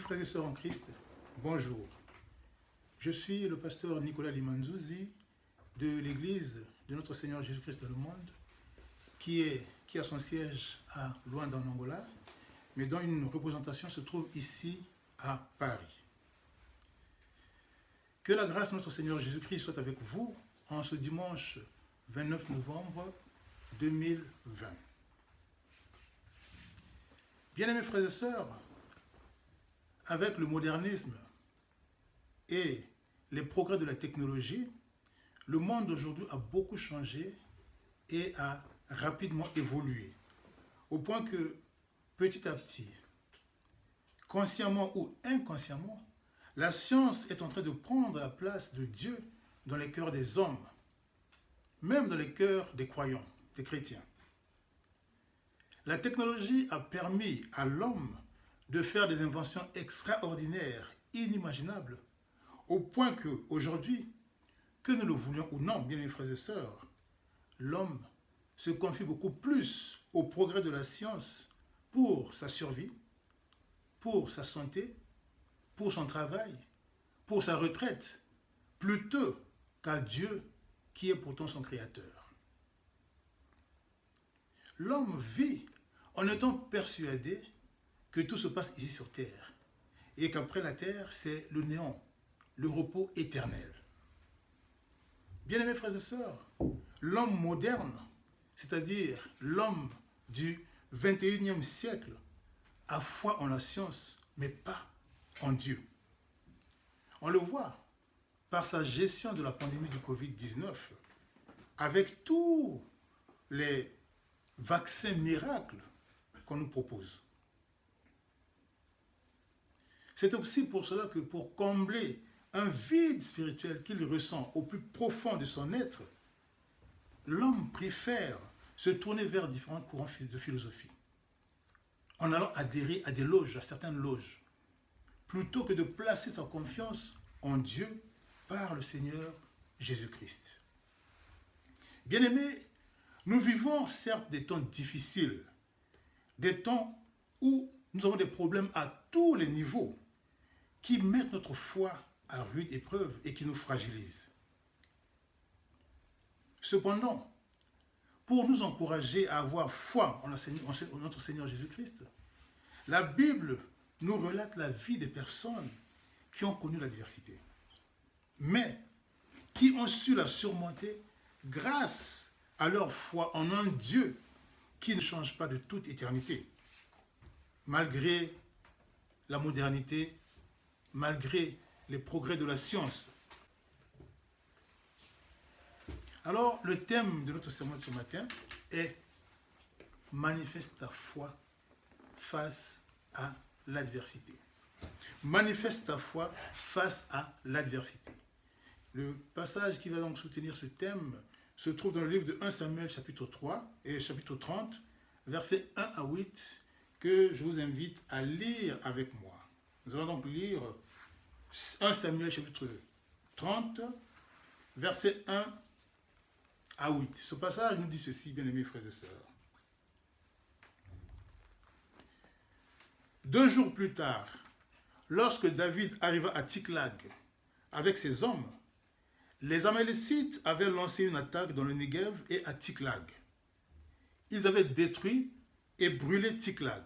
frères et sœurs en Christ, bonjour. Je suis le pasteur Nicolas Limanzouzi de l'église de notre Seigneur Jésus-Christ dans le monde, qui a son siège à Luanda en Angola, mais dont une représentation se trouve ici à Paris. Que la grâce de notre Seigneur Jésus-Christ soit avec vous en ce dimanche 29 novembre 2020. Bien-aimés frères et sœurs, avec le modernisme et les progrès de la technologie, le monde d'aujourd'hui a beaucoup changé et a rapidement évolué, au point que petit à petit, consciemment ou inconsciemment, la science est en train de prendre la place de Dieu dans les cœurs des hommes, même dans les cœurs des croyants, des chrétiens. La technologie a permis à l'homme de faire des inventions extraordinaires, inimaginables, au point qu'aujourd'hui, que nous le voulions ou non, bien mes frères et sœurs, l'homme se confie beaucoup plus au progrès de la science pour sa survie, pour sa santé, pour son travail, pour sa retraite, plutôt qu'à Dieu qui est pourtant son créateur. L'homme vit en étant persuadé que tout se passe ici sur terre et qu'après la terre, c'est le néant, le repos éternel. Bien-aimés frères et sœurs, l'homme moderne, c'est-à-dire l'homme du 21e siècle, a foi en la science, mais pas en Dieu. On le voit par sa gestion de la pandémie du Covid-19, avec tous les vaccins miracles qu'on nous propose. C'est aussi pour cela que pour combler un vide spirituel qu'il ressent au plus profond de son être, l'homme préfère se tourner vers différents courants de philosophie, en allant adhérer à des loges, à certaines loges, plutôt que de placer sa confiance en Dieu par le Seigneur Jésus-Christ. Bien-aimés, nous vivons certes des temps difficiles, des temps où nous avons des problèmes à tous les niveaux, qui mettent notre foi à rude épreuve et qui nous fragilisent. Cependant, pour nous encourager à avoir foi en notre Seigneur Jésus-Christ, la Bible nous relate la vie des personnes qui ont connu l'adversité, mais qui ont su la surmonter grâce à leur foi en un Dieu qui ne change pas de toute éternité, malgré la modernité, malgré les progrès de la science. Alors, le thème de notre sermon de ce matin est « Manifeste ta foi face à l'adversité ». Manifeste ta foi face à l'adversité. Le passage qui va donc soutenir ce thème se trouve dans le livre de 1 Samuel chapitre 3 et chapitre 30, versets 1 à 8, que je vous invite à lire avec moi. Nous allons donc lire 1 Samuel chapitre 30, versets 1 à 8. Ce passage nous dit ceci, bien-aimés frères et sœurs. 2 jours plus tard, lorsque David arriva à Tsiklag avec ses hommes, les Amalécites avaient lancé une attaque dans le Negev et à Tsiklag. Ils avaient détruit et brûlé Tsiklag.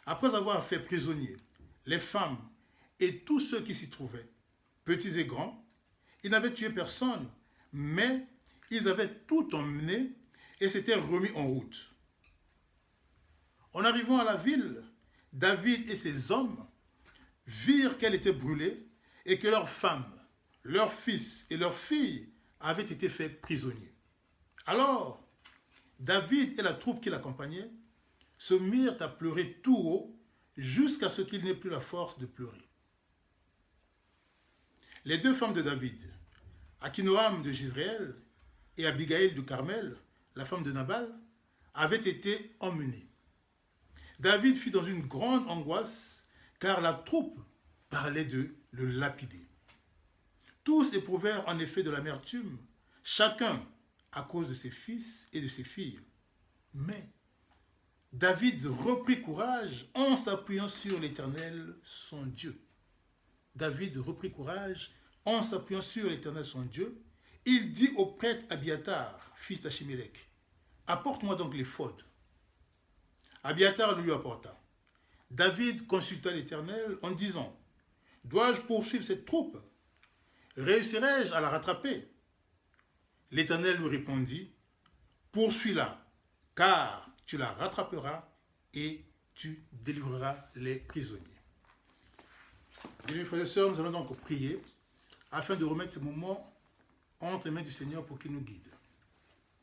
Après avoir fait prisonniers les femmes et tous ceux qui s'y trouvaient, petits et grands, ils n'avaient tué personne, mais ils avaient tout emmené et s'étaient remis en route. En arrivant à la ville, David et ses hommes virent qu'elle était brûlée et que leurs femmes, leurs fils et leurs filles avaient été faits prisonniers. Alors, David et la troupe qui l'accompagnait se mirent à pleurer tout haut jusqu'à ce qu'ils n'aient plus la force de pleurer. Les 2 femmes de David, Akinoam de Jizréel et Abigail de Carmel, la femme de Nabal, avaient été emmenées. David fut dans une grande angoisse car la troupe parlait de le lapider. Tous éprouvèrent en effet de l'amertume, chacun à cause de ses fils et de ses filles. Mais David reprit courage en s'appuyant sur l'Éternel, son Dieu. David reprit courage en s'appuyant sur l'Éternel, son Dieu. Il dit au prêtre Abiatar, fils d'Achimélec, « Apporte-moi donc l'éphod. » Abiatar le lui apporta. David consulta l'Éternel en disant, « Dois-je poursuivre cette troupe? Réussirai-je à la rattraper? » L'Éternel lui répondit, « Poursuis-la, car tu la rattraperas et tu délivreras les prisonniers. » Bien, frères et sœurs, nous allons donc prier afin de remettre ce moment entre les mains du Seigneur pour qu'il nous guide.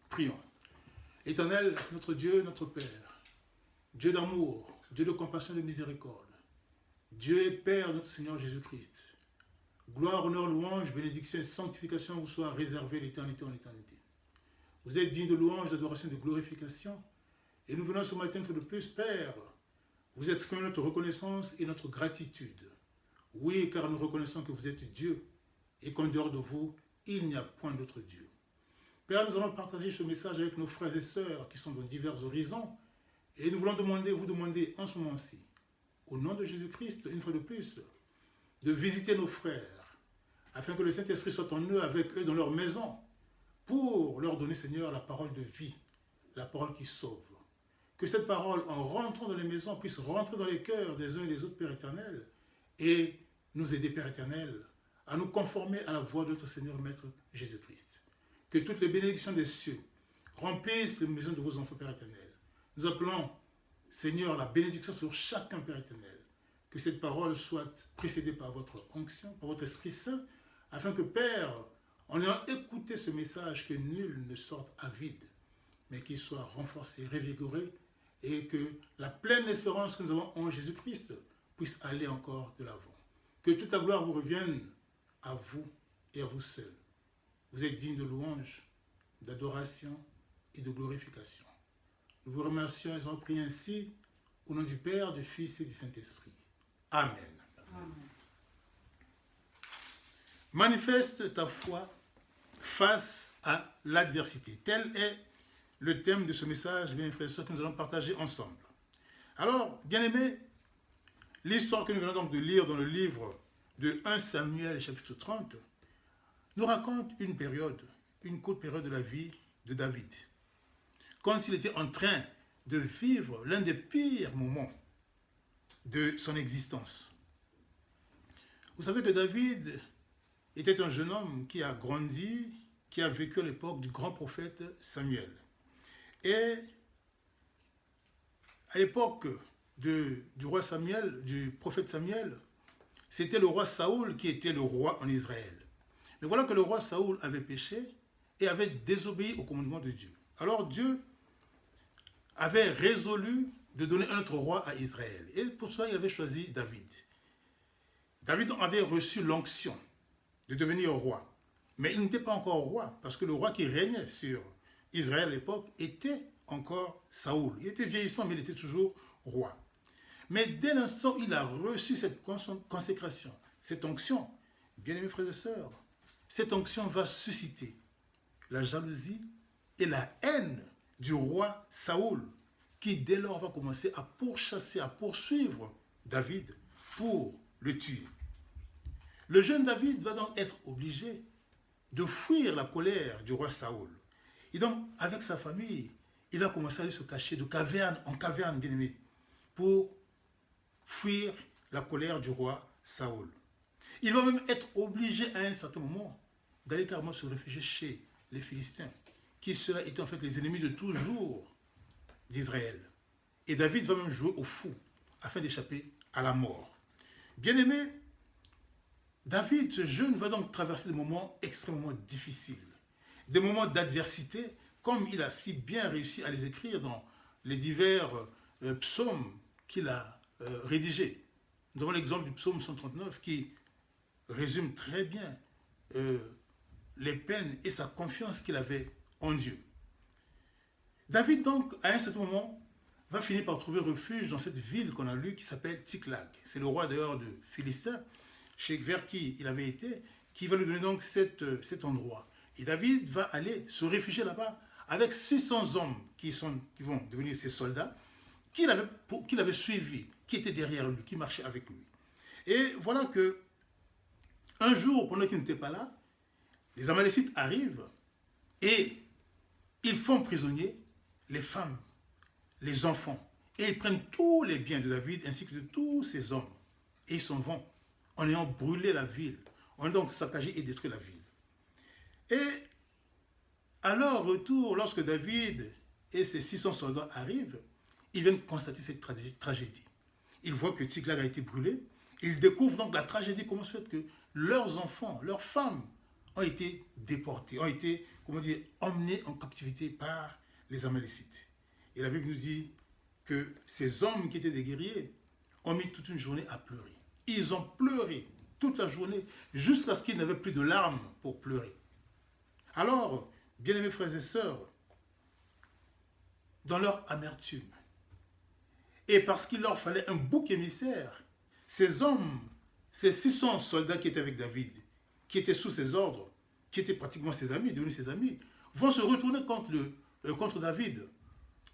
Prions. Éternel, notre Dieu, notre Père, Dieu d'amour, Dieu de compassion et de miséricorde, Dieu et Père de notre Seigneur Jésus-Christ, gloire, honneur, louange, bénédiction et sanctification vous soient réservées l'éternité en éternité. Vous êtes digne de louange, d'adoration et de glorification. Et nous venons ce matin une fois de plus, Père, vous exprimez notre reconnaissance et notre gratitude. Oui, car nous reconnaissons que vous êtes Dieu et qu'en dehors de vous, il n'y a point d'autre Dieu. Père, nous allons partager ce message avec nos frères et sœurs qui sont dans divers horizons et nous voulons vous demander en ce moment-ci, au nom de Jésus-Christ, une fois de plus, de visiter nos frères afin que le Saint-Esprit soit en eux, avec eux dans leur maison, pour leur donner, Seigneur, la parole de vie, la parole qui sauve. Que cette parole, en rentrant dans les maisons, puisse rentrer dans les cœurs des uns et des autres, Père éternel, et nous aider, Père éternel, à nous conformer à la voix de notre Seigneur et Maître Jésus-Christ. Que toutes les bénédictions des cieux remplissent les maisons de vos enfants, Père éternel. Nous appelons, Seigneur, la bénédiction sur chacun, Père éternel. Que cette parole soit précédée par votre onction, par votre Esprit Saint, afin que, Père, en ayant écouté ce message, que nul ne sorte à vide, mais qu'il soit renforcé, révigoré, et que la pleine espérance que nous avons en Jésus-Christ puisse aller encore de l'avant. Que toute la gloire vous revienne à vous et à vous seuls. Vous êtes dignes de louange, d'adoration et de glorification. Nous vous remercions et nous prions ainsi au nom du Père, du Fils et du Saint-Esprit. Amen. Amen. Manifeste ta foi face à l'adversité. Tel est le thème de ce message, bien frères et sœurs, que nous allons partager ensemble. Alors, bien-aimés, l'histoire que nous venons donc de lire dans le livre de 1 Samuel, chapitre 30, nous raconte une courte période de la vie de David. Comme s'il était en train de vivre l'un des pires moments de son existence. Vous savez que David était un jeune homme qui a grandi, qui a vécu à l'époque du grand prophète Samuel. Et à l'époque du roi Samuel, du prophète Samuel, c'était le roi Saoul qui était le roi en Israël. Mais voilà que le roi Saoul avait péché et avait désobéi au commandement de Dieu. Alors Dieu avait résolu de donner un autre roi à Israël. Et pour cela, il avait choisi David. David avait reçu l'onction de devenir roi. Mais il n'était pas encore roi, parce que le roi qui régnait sur Israël à l'époque était encore Saoul. Il était vieillissant, mais il était toujours roi. Mais dès l'instant où il a reçu cette consécration, cette onction, bien-aimés frères et sœurs, cette onction va susciter la jalousie et la haine du roi Saoul, qui dès lors va commencer à pourchasser, à poursuivre David pour le tuer. Le jeune David va donc être obligé de fuir la colère du roi Saoul. Et donc, avec sa famille, il va commencer à aller se cacher de caverne en caverne, bien aimé, pour fuir la colère du roi Saoul. Il va même être obligé à un certain moment d'aller carrément se réfugier chez les Philistins, qui ceux-là étaient en fait les ennemis de toujours d'Israël. Et David va même jouer au fou afin d'échapper à la mort. Bien aimé, David, ce jeune, va donc traverser des moments extrêmement difficiles, des moments d'adversité, comme il a si bien réussi à les écrire dans les divers psaumes qu'il a rédigés. Nous avons l'exemple du psaume 139 qui résume très bien les peines et sa confiance qu'il avait en Dieu. David, donc, à un certain moment, va finir par trouver refuge dans cette ville qu'on a lue qui s'appelle Tsiklag. C'est le roi d'ailleurs de Philistin, vers qui il avait été, qui va lui donner donc cet endroit. Et David va aller se réfugier là-bas avec 600 hommes qui vont devenir ses soldats. qu'il avait suivi, qui était derrière lui, qui marchait avec lui. Et voilà que un jour, pendant qu'il n'était pas là, les Amalécites arrivent et ils font prisonniers les femmes, les enfants. Et ils prennent tous les biens de David ainsi que de tous ses hommes. Et ils s'en vont en ayant brûlé la ville, en ayant donc saccagé et détruit la ville. Et à leur retour, lorsque David et ses 600 soldats arrivent, ils viennent constater cette tragédie. Ils voient que Tsiklag a été brûlé. Ils découvrent donc la tragédie, comment se fait que leurs enfants, leurs femmes ont été déportés, ont été, emmenés en captivité par les Amalécites. Et la Bible nous dit que ces hommes qui étaient des guerriers ont mis toute une journée à pleurer. Ils ont pleuré toute la journée jusqu'à ce qu'ils n'avaient plus de larmes pour pleurer. Alors, bien-aimés frères et sœurs, dans leur amertume, et parce qu'il leur fallait un bouc émissaire, ces hommes, ces 600 soldats qui étaient avec David, qui étaient sous ses ordres, qui étaient pratiquement ses amis, devenus ses amis, vont se retourner contre David.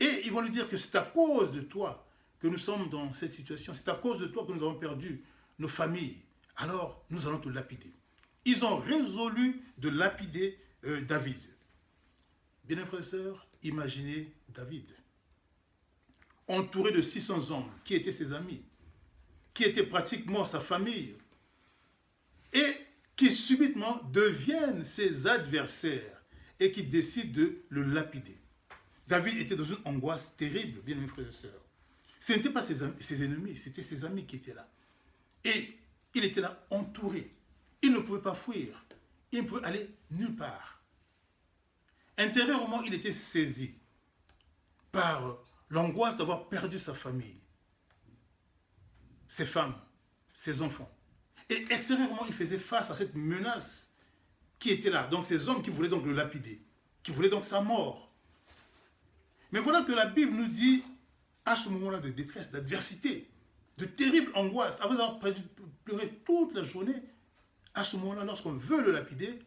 Et ils vont lui dire que c'est à cause de toi que nous sommes dans cette situation, c'est à cause de toi que nous avons perdu nos familles. Alors, nous allons te lapider. Ils ont résolu de lapider David. Bien, frères et sœurs, imaginez David, entouré de 600 hommes qui étaient ses amis, qui étaient pratiquement sa famille, et qui subitement deviennent ses adversaires et qui décident de le lapider. David était dans une angoisse terrible, bien mes frères et sœurs. Ce n'étaient pas ses ennemis, c'était ses amis qui étaient là. Et il était là entouré. Il ne pouvait pas fuir. Il ne pouvait aller nulle part. Intérieurement, il était saisi par l'angoisse d'avoir perdu sa famille, ses femmes, ses enfants. Et extérieurement, il faisait face à cette menace qui était là. Donc ces hommes qui voulaient donc le lapider, qui voulaient donc sa mort. Mais voilà que la Bible nous dit, à ce moment-là de détresse, d'adversité, de terrible angoisse, après avoir pleuré toute la journée, à ce moment-là, lorsqu'on veut le lapider,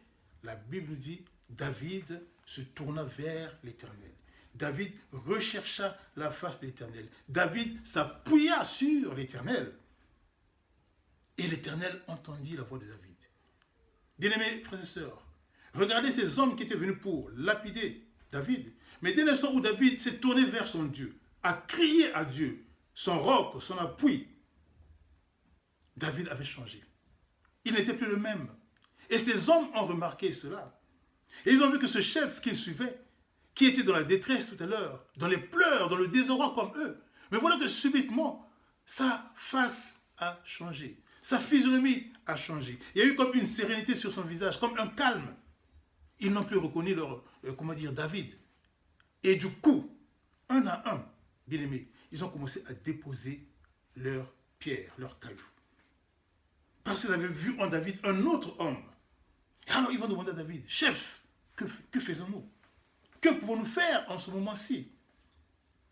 la Bible nous dit, David se tourna vers l'Éternel. David rechercha la face de l'Éternel. David s'appuya sur l'Éternel. Et l'Éternel entendit la voix de David. Bien-aimés frères et sœurs, regardez ces hommes qui étaient venus pour lapider David. Mais dès l'instant où David s'est tourné vers son Dieu, a crié à Dieu, son roc, son appui, David avait changé. Il n'était plus le même. Et ces hommes ont remarqué cela. Et ils ont vu que ce chef qu'ils suivaient, qui était dans la détresse tout à l'heure, dans les pleurs, dans le désarroi comme eux, mais voilà que subitement, sa face a changé. Sa physionomie a changé. Il y a eu comme une sérénité sur son visage, comme un calme. Ils n'ont plus reconnu David. Et du coup, un à un, bien aimés, ils ont commencé à déposer leurs pierres, leurs cailloux. Parce qu'ils avaient vu en David un autre homme. Et alors ils vont demander à David, chef, que faisons-nous? Que pouvons-nous faire en ce moment-ci?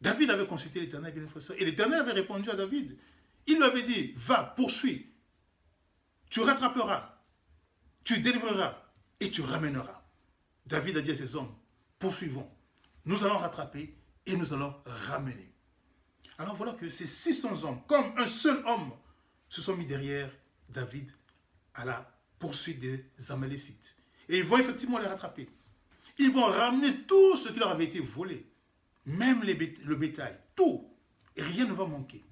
David avait consulté l'Éternel, bien frères, et l'Éternel avait répondu à David. Il lui avait dit, va, poursuis, tu rattraperas, tu délivreras et tu ramèneras. David a dit à ses hommes, poursuivons, nous allons rattraper et nous allons ramener. Alors voilà que ces 600 hommes, comme un seul homme, se sont mis derrière David à la poursuite des Amalécites. Et ils vont effectivement les rattraper. Ils vont ramener tout ce qui leur avait été volé, même le bétail, tout, et rien ne va manquer.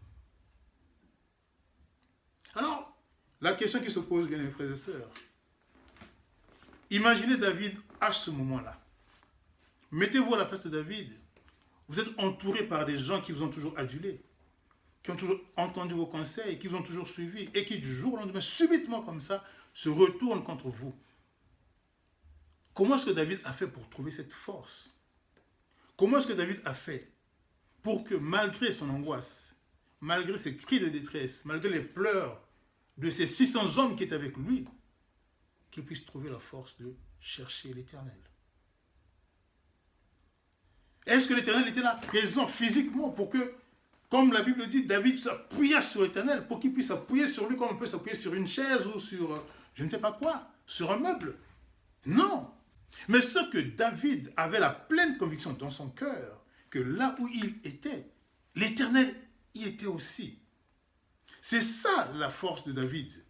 Alors, la question qui se pose, bien les frères et sœurs, imaginez David à ce moment-là. Mettez-vous à la place de David. Vous êtes entouré par des gens qui vous ont toujours adulé, qui ont toujours entendu vos conseils, qui vous ont toujours suivi, et qui du jour au lendemain, subitement comme ça, se retournent contre vous. Comment est-ce que David a fait pour trouver cette force? Comment est-ce que David a fait pour que, malgré son angoisse, malgré ses cris de détresse, malgré les pleurs de ces 600 hommes qui étaient avec lui, qu'il puisse trouver la force de chercher l'Éternel? Est-ce que l'Éternel était là, présent physiquement, pour que, comme la Bible dit, David s'appuya sur l'Éternel, pour qu'il puisse s'appuyer sur lui comme on peut s'appuyer sur une chaise ou sur, je ne sais pas quoi, sur un meuble? Non. Mais ce que David avait la pleine conviction dans son cœur, que là où il était, l'Éternel y était aussi. C'est ça la force de David.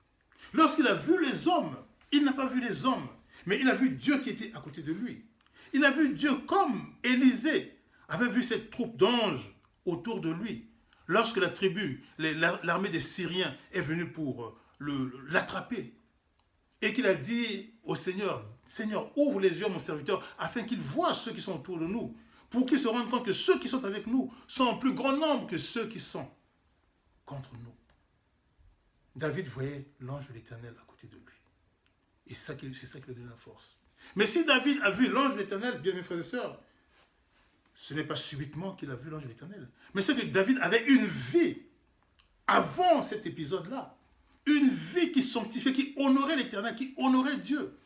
Lorsqu'il a vu les hommes, il n'a pas vu les hommes, mais il a vu Dieu qui était à côté de lui. Il a vu Dieu comme Élisée avait vu cette troupe d'anges autour de lui. Lorsque la tribu, l'armée des Syriens est venue pour l'attraper, et qu'il a dit au Seigneur, Seigneur, ouvre les yeux, mon serviteur, afin qu'il voie ceux qui sont autour de nous, pour qu'ils se rendent compte que ceux qui sont avec nous sont en plus grand nombre que ceux qui sont contre nous. David voyait l'ange de l'Éternel à côté de lui. Et c'est ça qui lui donne la force. Mais si David a vu l'ange de l'Éternel, bien mes frères et sœurs, ce n'est pas subitement qu'il a vu l'ange de l'Éternel. Mais c'est que David avait une vie avant cet épisode-là. Une vie qui sanctifiait, qui honorait l'Éternel, qui honorait Dieu.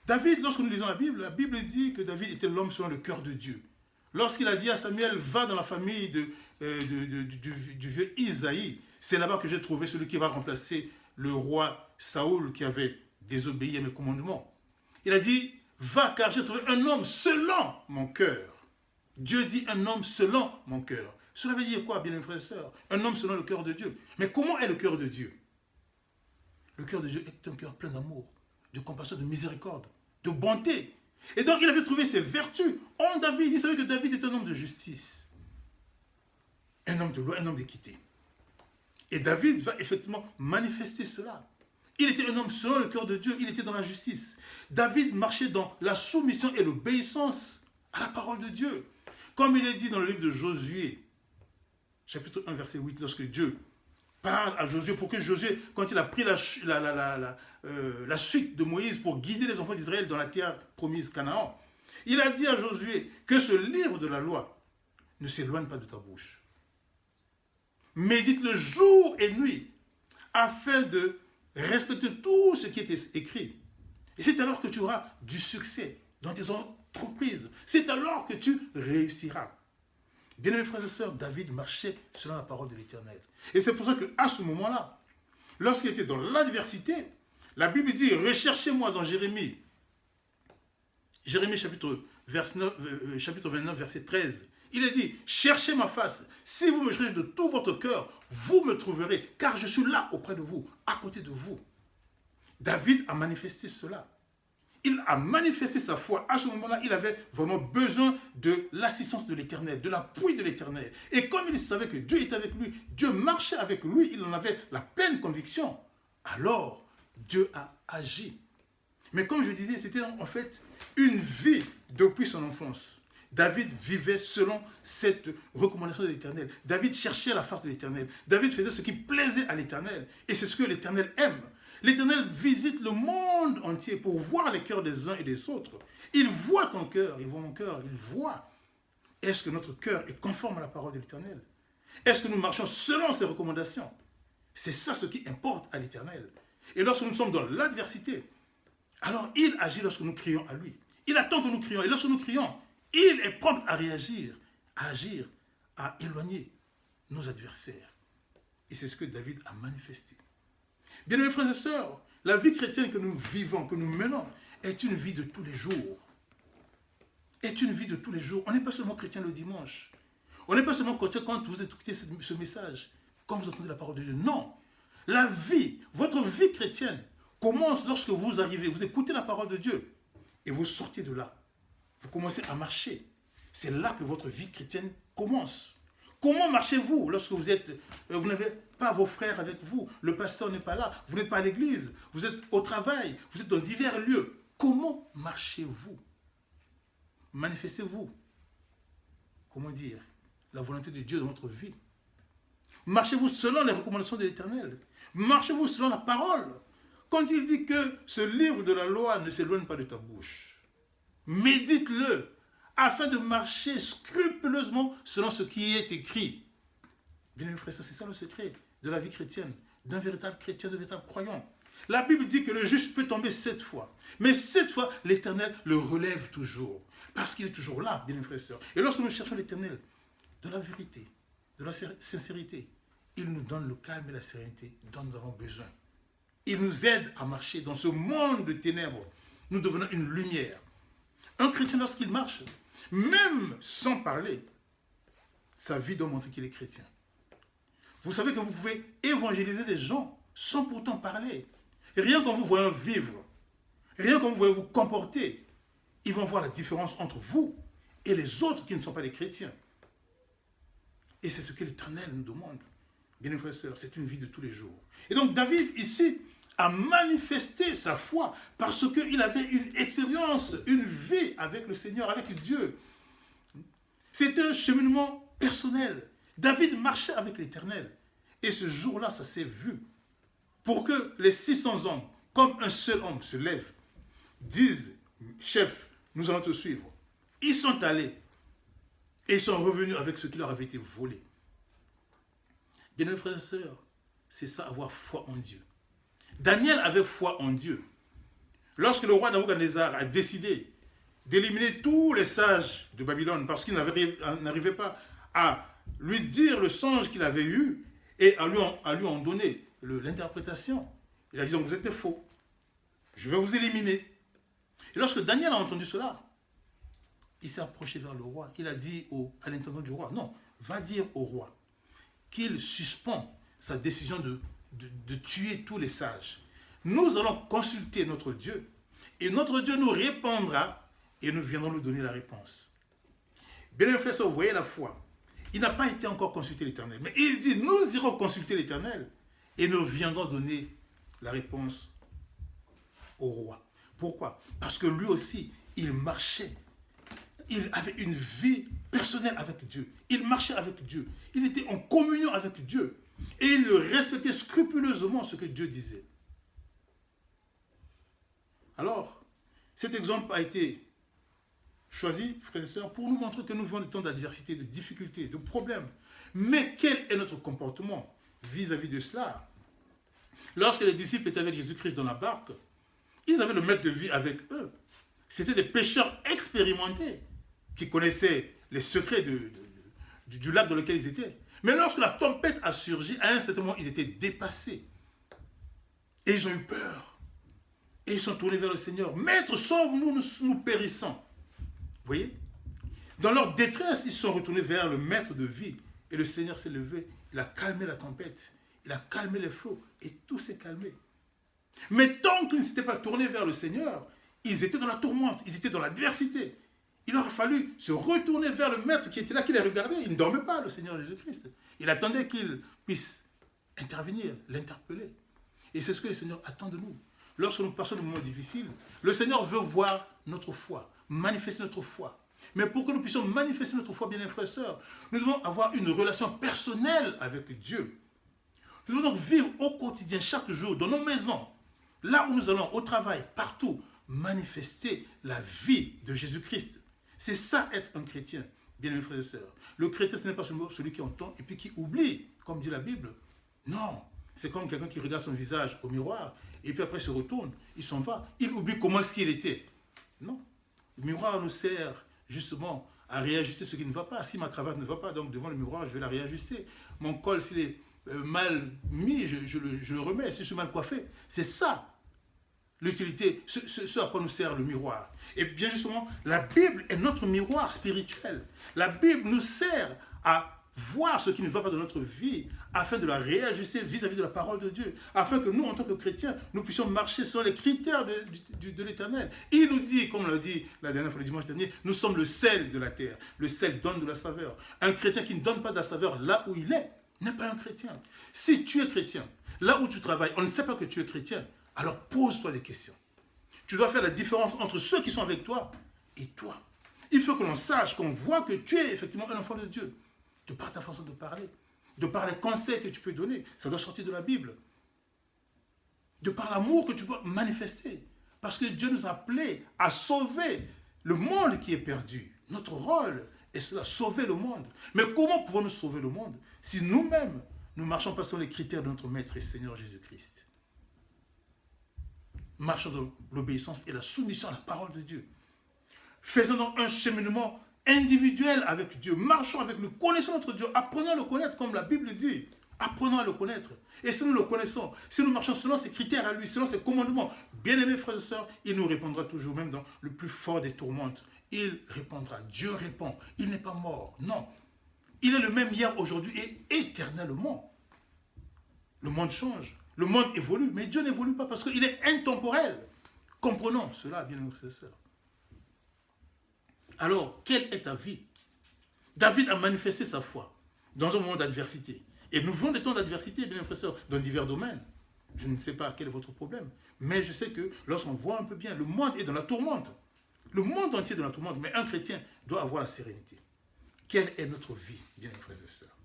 David, lorsque nous lisons la Bible dit que David était l'homme selon le cœur de Dieu. Lorsqu'il a dit à Samuel, va dans la famille du vieux Isaïe, c'est là-bas que j'ai trouvé celui qui va remplacer le roi Saoul qui avait désobéi à mes commandements. Il a dit, va car j'ai trouvé un homme selon mon cœur. Dieu dit un homme selon mon cœur. Cela veut dire quoi, bien mes frères et sœurs? Un homme selon le cœur de Dieu. Mais comment est le cœur de Dieu? Le cœur de Dieu est un cœur plein d'amour, de compassion, de miséricorde, de bonté. Et donc il avait trouvé ses vertus en David. Il savait que David est un homme de justice, un homme de loi, un homme d'équité. Et David va effectivement manifester cela. Il était un homme selon le cœur de Dieu, il était dans la justice. David marchait dans la soumission et l'obéissance à la parole de Dieu. Comme il est dit dans le livre de Josué, chapitre 1, verset 8, lorsque Dieu parle à Josué pour que Josué, quand il a pris la suite de Moïse pour guider les enfants d'Israël dans la terre promise Canaan, il a dit à Josué que ce livre de la loi ne s'éloigne pas de ta bouche. Médite-le jour et nuit afin de respecter tout ce qui est écrit. Et c'est alors que tu auras du succès dans tes entreprises. C'est alors que tu réussiras. Bien-aimés frères et sœurs, David marchait selon la parole de l'Éternel. Et c'est pour ça qu'à ce moment-là, lorsqu'il était dans l'adversité, la Bible dit, recherchez-moi dans Jérémie chapitre 29, verset 13. Il est dit, cherchez ma face. Si vous me cherchez de tout votre cœur, vous me trouverez, car je suis là auprès de vous, à côté de vous. David a manifesté cela. Il a manifesté sa foi. À ce moment-là, il avait vraiment besoin de l'assistance de l'Éternel, de l'appui de l'Éternel. Et comme il savait que Dieu était avec lui, Dieu marchait avec lui, il en avait la pleine conviction. Alors, Dieu a agi. Mais comme je disais, c'était en fait une vie depuis son enfance. David vivait selon cette recommandation de l'Éternel. David cherchait la face de l'Éternel. David faisait ce qui plaisait à l'Éternel. Et c'est ce que l'Éternel aime. L'Éternel visite le monde entier pour voir les cœurs des uns et des autres. Il voit ton cœur, il voit mon cœur, il voit. Est-ce que notre cœur est conforme à la parole de l'Éternel? Est-ce que nous marchons selon ses recommandations? C'est ça ce qui importe à l'Éternel. Et lorsque nous sommes dans l'adversité, alors il agit lorsque nous crions à lui. Il attend que nous crions. Et lorsque nous crions, il est prompt à réagir, à agir, à éloigner nos adversaires. Et c'est ce que David a manifesté. Bien mes frères et sœurs, la vie chrétienne que nous vivons, que nous menons, est une vie de tous les jours. Est une vie de tous les jours. On n'est pas seulement chrétien le dimanche. On n'est pas seulement chrétien quand vous écoutez ce message, quand vous entendez la parole de Dieu. Non. La vie, votre vie chrétienne commence lorsque vous arrivez, vous écoutez la parole de Dieu et vous sortez de là. Vous commencez à marcher. C'est là que votre vie chrétienne commence. Comment marchez-vous lorsque vous n'avez pas vos frères avec vous, le pasteur n'est pas là, vous n'êtes pas à l'église, vous êtes au travail, vous êtes dans divers lieux. Comment marchez-vous? Manifestez-vous. Comment dire? La volonté de Dieu dans votre vie. Marchez-vous selon les recommandations de l'Éternel. Marchez-vous selon la parole. Quand il dit que ce livre de la loi ne s'éloigne pas de ta bouche, médite-le afin de marcher scrupuleusement selon ce qui est écrit. Bien aimés frères, c'est ça le secret de la vie chrétienne, d'un véritable chrétien, d'un véritable croyant. La Bible dit que le juste peut tomber 7 fois. Mais 7 fois, l'Éternel le relève toujours. Parce qu'il est toujours là, bien aimés frères et sœurs. Et lorsque nous cherchons l'Éternel, de la vérité, de la sincérité, il nous donne le calme et la sérénité dont nous avons besoin. Il nous aide à marcher dans ce monde de ténèbres. Nous devenons une lumière. Un chrétien, lorsqu'il marche, même sans parler, sa vie doit montrer qu'il est chrétien. Vous savez que vous pouvez évangéliser les gens sans pourtant parler. Et rien qu'en vous voyant vivre, rien qu'en vous voyant vous comporter, ils vont voir la différence entre vous et les autres qui ne sont pas des chrétiens. Et c'est ce que l'Éternel nous demande. Bien, frères et sœurs, c'est une vie de tous les jours. Et donc David, ici, a manifesté sa foi parce qu'il avait une expérience, une vie avec le Seigneur, avec Dieu. C'est un cheminement personnel. David marchait avec l'Éternel. Et ce jour-là, ça s'est vu. Pour que les 600 hommes, comme un seul homme, se lèvent, disent, chef, nous allons te suivre. Ils sont allés et ils sont revenus avec ce qui leur avait été volé. Bien, frères et sœurs, c'est ça, avoir foi en Dieu. Daniel avait foi en Dieu. Lorsque le roi Nabuchodonosor a décidé d'éliminer tous les sages de Babylone parce qu'il n'arrivait pas à lui dire le songe qu'il avait eu et à lui en donner l'interprétation, il a dit donc vous êtes faux, je vais vous éliminer. Et lorsque Daniel a entendu cela, il s'est approché vers le roi. Il a dit à l'intendant du roi, non, va dire au roi qu'il suspend sa décision de tuer tous les sages. Nous allons consulter notre Dieu et notre Dieu nous répondra et nous viendrons lui donner la réponse. Bien frère, vous voyez la foi. Il n'a pas été encore consulté l'Éternel, mais il dit nous irons consulter l'Éternel et nous viendrons donner la réponse au roi. Pourquoi? Parce que lui aussi, il marchait. Il avait une vie personnelle avec Dieu. Il marchait avec Dieu. Il était en communion avec Dieu. Et il respectait scrupuleusement ce que Dieu disait. Alors, cet exemple a été choisi, frères et sœurs, pour nous montrer que nous vivons des temps d'adversité, de difficultés, de problèmes. Mais quel est notre comportement vis-à-vis de cela? Lorsque les disciples étaient avec Jésus-Christ dans la barque, ils avaient le maître de vie avec eux. C'était des pêcheurs expérimentés qui connaissaient les secrets du lac dans lequel ils étaient. Mais lorsque la tempête a surgi, à un certain moment, ils étaient dépassés. Et ils ont eu peur. Et ils sont tournés vers le Seigneur. Maître, sauve-nous, nous périssons. Vous voyez? Dans leur détresse, ils sont retournés vers le maître de vie. Et le Seigneur s'est levé. Il a calmé la tempête. Il a calmé les flots. Et tout s'est calmé. Mais tant qu'ils ne s'étaient pas tournés vers le Seigneur, ils étaient dans la tourmente. Ils étaient dans l'adversité. Il leur a fallu se retourner vers le maître qui était là, qui les regardait. Il ne dormait pas, le Seigneur Jésus-Christ. Il attendait qu'il puisse intervenir, l'interpeller. Et c'est ce que le Seigneur attend de nous. Lorsque nous passons des moments difficiles, le Seigneur veut voir notre foi, manifester notre foi. Mais pour que nous puissions manifester notre foi, bien les frères et sœurs, nous devons avoir une relation personnelle avec Dieu. Nous devons donc vivre au quotidien, chaque jour, dans nos maisons, là où nous allons, au travail, partout, manifester la vie de Jésus-Christ. C'est ça être un chrétien, bien mes frères et sœurs. Le chrétien, ce n'est pas seulement celui qui entend et puis qui oublie, comme dit la Bible. Non, c'est comme quelqu'un qui regarde son visage au miroir et puis après se retourne, il s'en va. Il oublie comment est-ce qu'il était. Non, le miroir nous sert justement à réajuster ce qui ne va pas. Si ma cravate ne va pas, donc devant le miroir, je vais la réajuster. Mon col, s'il est mal mis, je le remets. Si je suis mal coiffé, c'est ça. L'utilité, ce à quoi nous sert le miroir. Et bien justement, la Bible est notre miroir spirituel. La Bible nous sert à voir ce qui ne va pas dans notre vie, afin de la réajuster vis-à-vis de la parole de Dieu, afin que nous, en tant que chrétiens, nous puissions marcher selon les critères de l'Éternel. Il nous dit, comme on l'a dit la dernière fois, le dimanche dernier, nous sommes le sel de la terre. Le sel donne de la saveur. Un chrétien qui ne donne pas de la saveur là où il est, n'est pas un chrétien. Si tu es chrétien, là où tu travailles, on ne sait pas que tu es chrétien, alors pose-toi des questions. Tu dois faire la différence entre ceux qui sont avec toi et toi. Il faut que l'on sache, qu'on voit que tu es effectivement un enfant de Dieu. De par ta façon de parler, de par les conseils que tu peux donner, ça doit sortir de la Bible. De par l'amour que tu peux manifester. Parce que Dieu nous a appelés à sauver le monde qui est perdu. Notre rôle est cela, sauver le monde. Mais comment pouvons-nous sauver le monde si nous-mêmes, nous ne marchons pas selon les critères de notre Maître et Seigneur Jésus-Christ? Marchons dans l'obéissance et la soumission à la parole de Dieu. Faisons donc un cheminement individuel avec Dieu. Marchons avec lui, connaissons notre Dieu, apprenons à le connaître comme la Bible dit. Apprenons à le connaître. Et si nous le connaissons, si nous marchons selon ses critères à lui, selon ses commandements, bien-aimés frères et sœurs, il nous répondra toujours, même dans le plus fort des tourmentes. Il répondra. Dieu répond. Il n'est pas mort. Non. Il est le même hier, aujourd'hui et éternellement. Le monde change, le monde évolue, mais Dieu n'évolue pas parce qu'il est intemporel. Comprenons cela, bien frères et sœurs. Alors, quelle est ta vie? David a manifesté sa foi dans un moment d'adversité. Et nous vivons des temps d'adversité, bien frères et sœurs, dans divers domaines. Je ne sais pas quel est votre problème, mais je sais que lorsqu'on voit un peu bien, le monde est dans la tourmente. Le monde entier est dans la tourmente, mais un chrétien doit avoir la sérénité. Quelle est notre vie, bien frères et sœurs?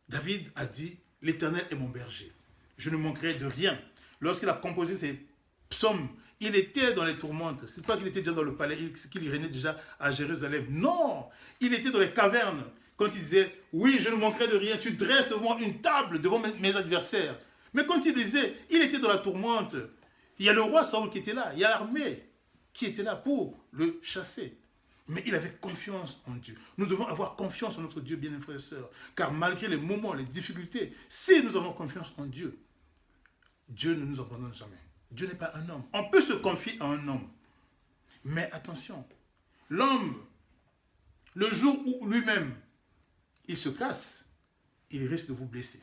David a dit, l'Éternel est mon berger. Je ne manquerai de rien. Lorsqu'il a composé ses psaumes, il était dans les tourmentes. Ce n'est pas qu'il était déjà dans le palais, qu'il régnait déjà à Jérusalem. Non, il était dans les cavernes. Quand il disait, oui, je ne manquerai de rien, tu dresses devant une table, devant mes adversaires. Mais quand il disait, il était dans la tourmente. Il y a le roi Saoul qui était là, il y a l'armée qui était là pour le chasser. Mais il avait confiance en Dieu. Nous devons avoir confiance en notre Dieu, bien frères et sœurs. Car malgré les moments, les difficultés, si nous avons confiance en Dieu, Dieu ne nous abandonne jamais. Dieu n'est pas un homme. On peut se confier à un homme. Mais attention, l'homme, le jour où lui-même, il se casse, il risque de vous blesser.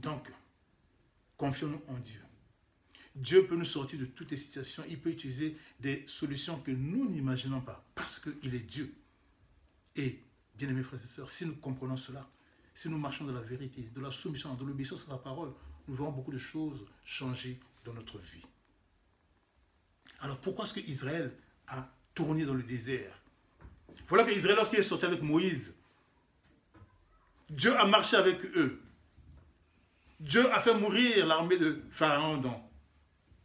Donc, confions-nous en Dieu. Dieu peut nous sortir de toutes les situations. Il peut utiliser des solutions que nous n'imaginons pas. Parce qu'il est Dieu. Et, bien aimés frères et sœurs, si nous comprenons cela, si nous marchons dans la vérité, de la soumission, de l'obéissance à sa parole, nous verrons beaucoup de choses changer dans notre vie. Alors pourquoi est-ce qu'Israël a tourné dans le désert? Voilà qu'Israël, lorsqu'il est sorti avec Moïse, Dieu a marché avec eux. Dieu a fait mourir l'armée de Pharaon dans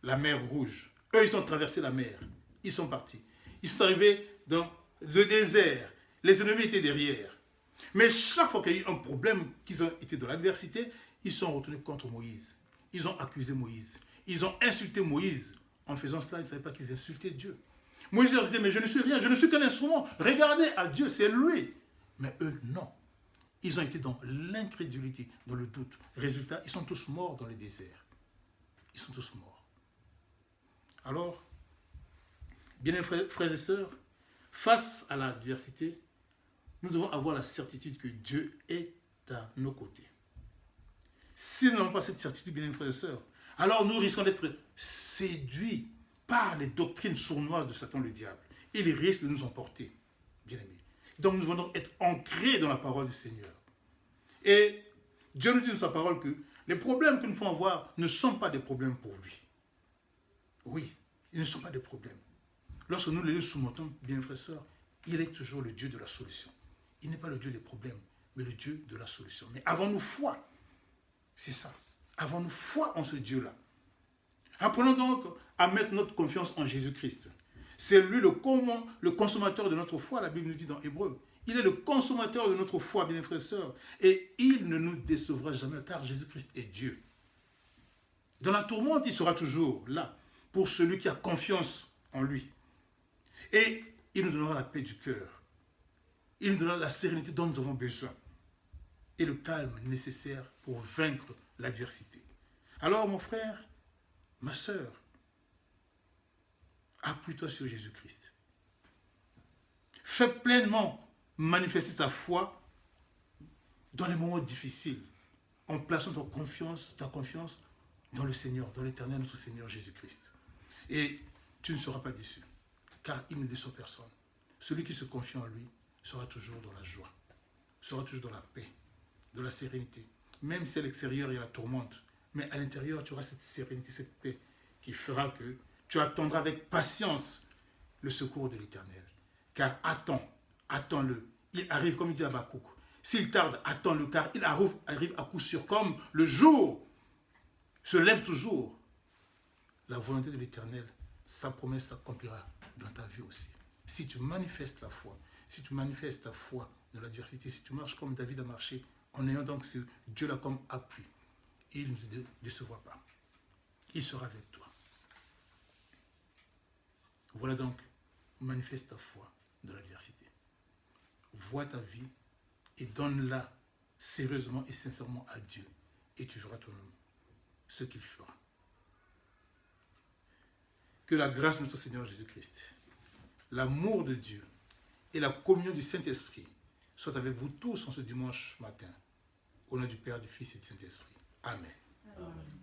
la mer Rouge. Eux, ils ont traversé la mer. Ils sont partis. Ils sont arrivés dans le désert. Les ennemis étaient derrière. Mais chaque fois qu'il y a eu un problème, qu'ils ont été dans l'adversité, ils sont retournés contre Moïse. Ils ont accusé Moïse. Ils ont insulté Moïse. En faisant cela, ils ne savaient pas qu'ils insultaient Dieu. Moïse leur disait, mais je ne suis rien, je ne suis qu'un instrument. Regardez à Dieu, c'est lui. Mais eux, non. Ils ont été dans l'incrédulité, dans le doute. Résultat, ils sont tous morts dans le désert. Ils sont tous morts. Alors, bien frères et sœurs, face à l'adversité, nous devons avoir la certitude que Dieu est à nos côtés. Si nous n'avons pas cette certitude, bien frères et sœurs, alors nous risquons d'être séduits par les doctrines sournoises de Satan le diable. Il risque de nous emporter, bien aimés. Donc nous devons donc être ancrés dans la parole du Seigneur. Et Dieu nous dit dans sa parole que les problèmes que nous pouvons avoir ne sont pas des problèmes pour lui. Oui, ils ne sont pas des problèmes. Lorsque nous les soumettons, bien frères et sœurs, il est toujours le Dieu de la solution. Il n'est pas le Dieu des problèmes, mais le Dieu de la solution. Mais avons-nous foi? C'est ça. Avons-nous foi en ce Dieu-là? Apprenons donc à mettre notre confiance en Jésus-Christ. C'est lui le consommateur de notre foi, la Bible nous dit dans Hébreu. Il est le consommateur de notre foi, bien frères et sœurs. Et il ne nous décevra jamais, car Jésus-Christ est Dieu. Dans la tourmente, il sera toujours là pour celui qui a confiance en lui. Et il nous donnera la paix du cœur. Il nous donnera la sérénité dont nous avons besoin. Et le calme nécessaire pour vaincre l'adversité. Alors, mon frère, ma sœur, appuie-toi sur Jésus-Christ. Fais pleinement manifester ta foi dans les moments difficiles, en plaçant ta confiance dans le Seigneur, dans l'Éternel, notre Seigneur Jésus-Christ. Et tu ne seras pas déçu, car il ne déçoit personne. Celui qui se confie en lui sera toujours dans la joie, sera toujours dans la paix, dans la sérénité. Même si à l'extérieur il y a la tourmente, mais à l'intérieur tu auras cette sérénité, cette paix qui fera que tu attendras avec patience le secours de l'Éternel. Car attends-le. Il arrive comme il dit à Habakkuk. S'il tarde, attends-le, car il arrive à coup sûr. Comme le jour se lève toujours, la volonté de l'Éternel, sa promesse s'accomplira dans ta vie aussi. Si tu manifestes la foi, si tu manifestes ta foi dans l'adversité, si tu marches comme David a marché, en ayant donc ce Dieu-là comme appui, il ne te décevra pas. Il sera avec toi. Voilà donc, manifeste ta foi dans l'adversité. Vois ta vie et donne-la sérieusement et sincèrement à Dieu. Et tu verras toi-même ce qu'il fera. Que la grâce de notre Seigneur Jésus-Christ, l'amour de Dieu et la communion du Saint-Esprit soit avec vous tous en ce dimanche matin. Au nom du Père, du Fils et du Saint-Esprit. Amen. Amen.